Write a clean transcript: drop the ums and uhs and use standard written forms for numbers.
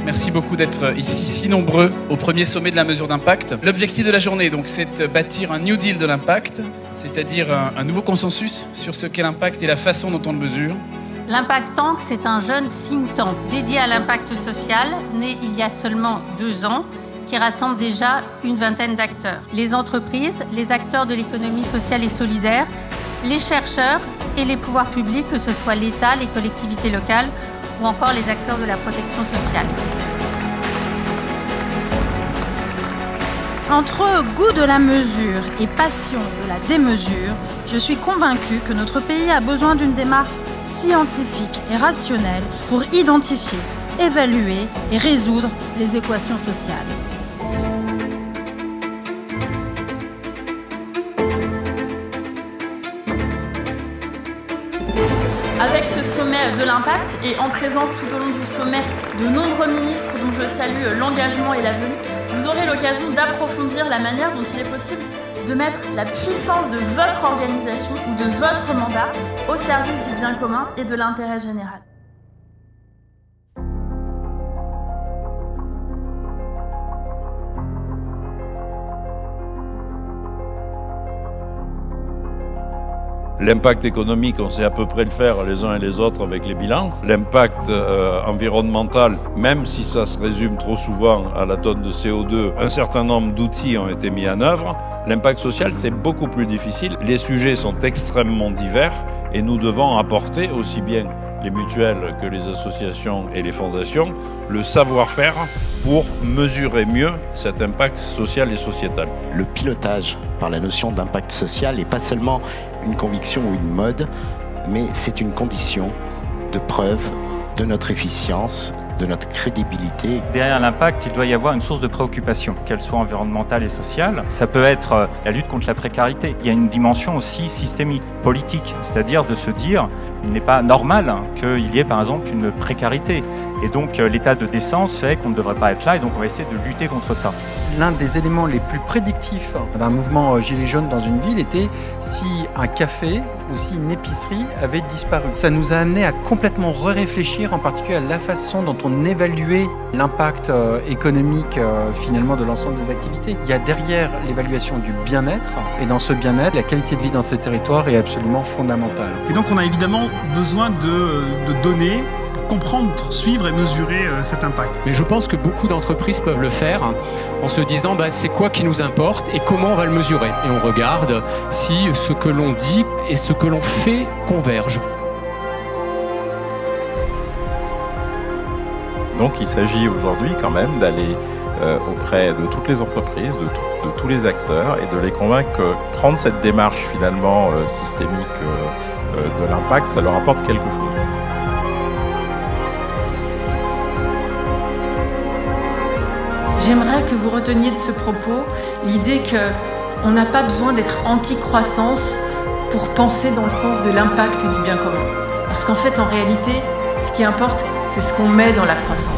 Merci beaucoup d'être ici si nombreux au premier sommet de la mesure d'impact. L'objectif de la journée, donc, c'est de bâtir un New Deal de l'impact, c'est-à-dire un nouveau consensus sur ce qu'est l'impact et la façon dont on le mesure. L'Impact Tank, c'est un jeune think tank dédié à l'impact social, né il y a seulement 2 ans, qui rassemble déjà une vingtaine d'acteurs. Les entreprises, les acteurs de l'économie sociale et solidaire, les chercheurs et les pouvoirs publics, que ce soit l'État, les collectivités locales ou encore les acteurs de la protection sociale. Entre goût de la mesure et passion de la démesure, je suis convaincue que notre pays a besoin d'une démarche scientifique et rationnelle pour identifier, évaluer et résoudre les équations sociales. Avec ce sommet de l'impact et en présence tout au long du sommet de nombreux ministres dont je salue l'engagement et la venue, vous aurez l'occasion d'approfondir la manière dont il est possible de mettre la puissance de votre organisation ou de votre mandat au service du bien commun et de l'intérêt général. L'impact économique, on sait à peu près le faire les uns et les autres avec les bilans. L'impact environnemental, même si ça se résume trop souvent à la tonne de CO2, un certain nombre d'outils ont été mis en œuvre. L'impact social, c'est beaucoup plus difficile. Les sujets sont extrêmement divers et nous devons apporter aussi bien les mutuelles que les associations et les fondations le savoir-faire pour mesurer mieux cet impact social et sociétal. Le pilotage par la notion d'impact social n'est pas seulement une conviction ou une mode, mais c'est une condition de preuve de notre efficience, de notre crédibilité. Derrière l'impact, il doit y avoir une source de préoccupation, qu'elle soit environnementale et sociale. Ça peut être la lutte contre la précarité. Il y a une dimension aussi systémique, politique, c'est-à-dire de se dire il n'est pas normal qu'il y ait par exemple une précarité. Et donc l'état de décence fait qu'on ne devrait pas être là et donc on va essayer de lutter contre ça. L'un des éléments les plus prédictifs d'un mouvement gilet jaune dans une ville était si un café ou si une épicerie avait disparu. Ça nous a amené à complètement réfléchir en particulier à la façon dont on évaluait l'impact économique finalement de l'ensemble des activités. Il y a derrière l'évaluation du bien-être et dans ce bien-être, la qualité de vie dans ces territoires est absolument fondamentale. Et donc on a évidemment besoin de données pour comprendre, suivre et mesurer cet impact. Mais je pense que beaucoup d'entreprises peuvent le faire en se disant c'est quoi qui nous importe et comment on va le mesurer. Et on regarde si ce que l'on dit et ce que l'on fait convergent. Donc il s'agit aujourd'hui quand même d'aller auprès de toutes les entreprises, de tous les acteurs et de les convaincre que prendre cette démarche finalement systémique de l'impact, ça leur apporte quelque chose. J'aimerais que vous reteniez de ce propos l'idée qu'on n'a pas besoin d'être anti-croissance pour penser dans le sens de l'impact et du bien commun. Parce qu'en fait, en réalité, ce qui importe, c'est ce qu'on met dans la croissance.